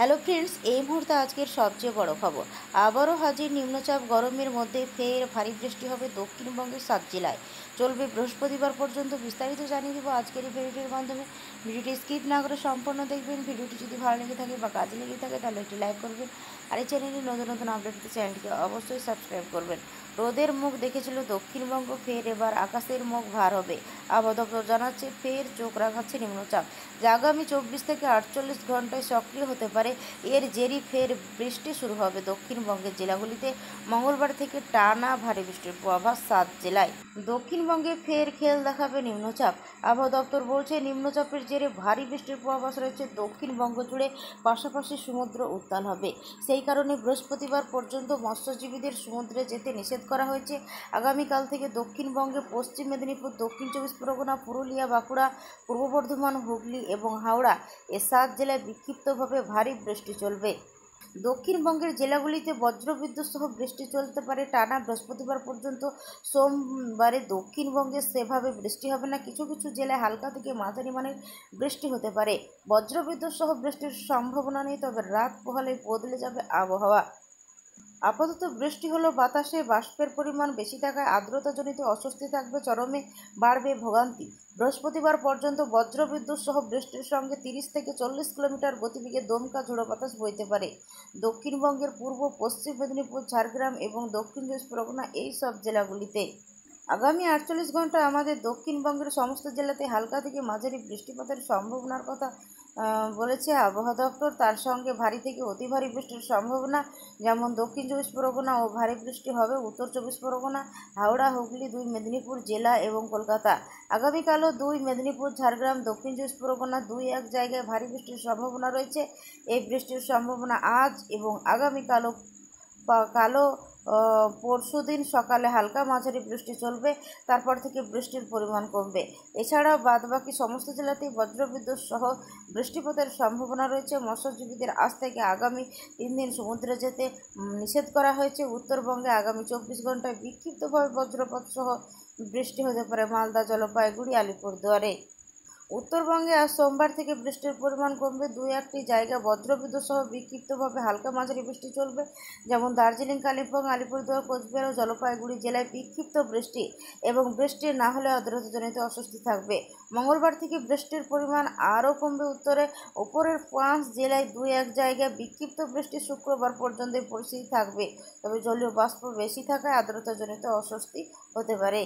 Hello friends, এই মুহূর্তে আজকের সবচেয়ে বড় খবর। আবারও হাজির নিম্নচাপ। গরমের মধ্যে ফের ভারী বৃষ্টি হবে দক্ষিণবঙ্গের 7 জেলায়। চলবে বৃহস্পতিবার পর্যন্ত। বিস্তারিত জানিয়ে দেবো আজকের এই ভিডিওটির মাধ্যমে। ভিডিওটি স্কিপ না করে সম্পূর্ণ দেখবেন। ভিডিওটি যদি ভালো লেগে থাকে বা কাজে লেগে থাকে তাহলে একটি লাইক করবেন। আর এই চ্যানেলে নতুন নতুন আপডেট পেতে চ্যানেলটিকে অবশ্যই সাবস্ক্রাইব করবেন। রোদের মুখ দেখেছিল দক্ষিণবঙ্গ, ফের এবার আকাশের মুখ ভার হবে। আবহাওয়া দপ্তর জানাচ্ছে ফের চোখ রাখাচ্ছে নিম্নচাপ, যা আগামী 24 থেকে 48 ঘন্টায় সক্রিয় হতে পারে। এর জেরি ফের বৃষ্টি শুরু হবে দক্ষিণবঙ্গের জেলাগুলিতে। মঙ্গলবার থেকে টানা ভারী বৃষ্টির পূর্বাভাস 7 জেলায়। দক্ষিণবঙ্গে ফের খেল দেখাবে নিম্নচাপ। আবহাওয়া দপ্তর বলছে নিম্নচাপের জেরে ভারী বৃষ্টির পূর্বাভাস রয়েছে দক্ষিণবঙ্গ জুড়ে। পাশাপাশি সমুদ্র উত্তাল হবে। সেই কারণে বৃহস্পতিবার পর্যন্ত মৎস্যজীবীদের সমুদ্রে যেতে নিষেধ করা হয়েছে। আগামীকাল থেকে দক্ষিণবঙ্গে পশ্চিম মেদিনীপুর, দক্ষিণ 24 পরগনা, পুরুলিয়া, বাঁকুড়া, পূর্ব বর্ধমান, হুগলি এবং হাওড়া এ 7 জেলায় বিক্ষিপ্তভাবে ভারী বৃষ্টি চলবে। দক্ষিণবঙ্গের জেলাগুলিতে বজ্রবিদ্যুৎ সহ বৃষ্টি চলতে পারে টানা বৃহস্পতিবার পর্যন্ত। সোমবারে দক্ষিণবঙ্গে সেভাবে বৃষ্টি হবে না। কিছু কিছু জেলায় হালকা থেকে মাঝারি মানের বৃষ্টি হতে পারে। বজ্রবিদ্যুৎ সহ বৃষ্টির সম্ভাবনা নেই, তবে রাত পোহালে বদলে যাবে আবহাওয়া। আপাতত বৃষ্টি হলো বাতাসে বাষ্পের পরিমাণ বেশি থাকায় আর্দ্রতাজনিত অস্বস্তি থাকবে। চরমে বাড়বে ভোগান্তি। বৃহস্পতিবার পর্যন্ত বজ্রবিদ্যুৎ সহ বৃষ্টির সঙ্গে 30 থেকে 40 কিলোমিটার গতিবেগে দমকা ঝোড়ো বাতাস বইতে পারে। দক্ষিণবঙ্গের পূর্ব, পশ্চিম মেদিনীপুর, ঝাড়গ্রাম এবং দক্ষিণ 24 পরগনা এই সব জেলাগুলিতে আগামী 48 ঘন্টা আমাদের দক্ষিণবঙ্গের সমস্ত জেলাতে হালকা থেকে মাঝারি বৃষ্টিপাতের সম্ভাবনার কথা বলেছে আবহাওয়া দপ্তর। তার সঙ্গে ভারী থেকে অতি ভারী বৃষ্টির সম্ভাবনা, যেমন দক্ষিণ 24 পরগনা ও ভারী বৃষ্টি হবে উত্তর 24 পরগনা, হাওড়া, হুগলি, 2 মেদিনীপুর জেলা এবং কলকাতা। আগামীকালও 2 মেদিনীপুর, ঝাড়গ্রাম, দক্ষিণ 24 পরগনা 2-1 জায়গায় ভারী বৃষ্টির সম্ভাবনা রয়েছে। এই বৃষ্টির সম্ভাবনা আজ এবং আগামীকালও কালো পরশুদিন সকালে হালকা মাঝারি বৃষ্টি চলবে। তারপর থেকে বৃষ্টির পরিমাণ কমবে। এছাড়াও বাদবাকি সমস্ত জেলাতেই বজ্রবিদ্যুৎ সহ বৃষ্টিপাতের সম্ভাবনা রয়েছে। মৎস্যজীবীদের আজ থেকে আগামী 3 দিন সমুদ্রে যেতে নিষেধ করা হয়েছে। উত্তরবঙ্গে আগামী 24 ঘন্টায় বিক্ষিপ্তভাবে বজ্রপাত সহ বৃষ্টি হতে পারে মালদা, জলপাইগুড়ি, আলিপুরদুয়ারে। উত্তরবঙ্গে আজ সোমবার থেকে বৃষ্টির পরিমাণ কমবে। 2-1টি জায়গায় বজ্রবিদ্যুৎ সহ বিক্ষিপ্তভাবে হালকা মাঝারি বৃষ্টি চলবে, যেমন দার্জিলিং, কালিম্পং, আলিপুরদুয়ার, কোচবিহার ও জলপাইগুড়ি জেলায় বিক্ষিপ্ত বৃষ্টি এবং বৃষ্টি না হলে আর্দ্রতাজনিত অস্বস্তি থাকবে। মঙ্গলবার থেকে বৃষ্টির পরিমাণ আরও কমবে উত্তরে। উপরের 5 জেলায় 2-1 জায়গায় বিক্ষিপ্ত বৃষ্টি শুক্রবার পর্যন্ত পরিস্থিতি থাকবে, তবে জলীয় বাষ্প বেশি থাকায় আর্দ্রতাজনিত অস্বস্তি হতে পারে।